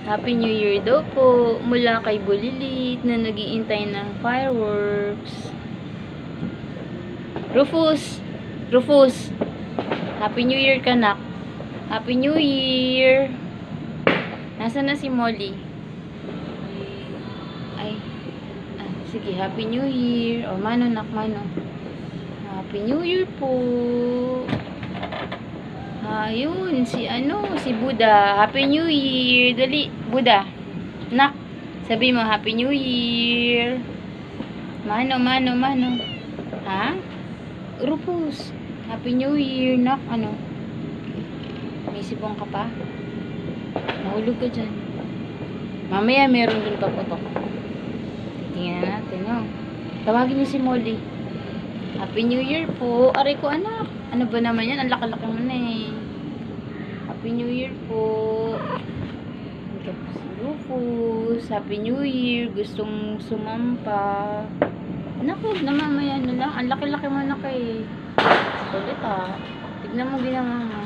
Happy New Year daw po mula kay Bulilit na nag-iintay ng fireworks. Rufus! Rufus! Happy New Year ka, nak. Happy New Year! Nasaan na si Molly? Ay. Sige, Happy New Year. O, mano, nak, mano. Happy New Year po. Ayun, si Buddha. Happy New Year. Dali, Buddha. Nak, sabi mo, Happy New Year. Mano. Ha? Rufus. Happy New Year, nak. Ano? May sibong ka pa? Nahulog ka dyan. Mamaya, meron dun paputok. Tingnan natin, no? Tawagin niyo si Molly. Happy New Year po. Aray ko, anak. Ano ba naman yan? Ang laki-laki mo na eh. Happy New Year po. Ito po si Rufus. Happy New Year. Gustong sumampa. Naku, namamaya na lang. Ang laki-laki mo na kay. Ulit ah. Tignan mo ginawa mo.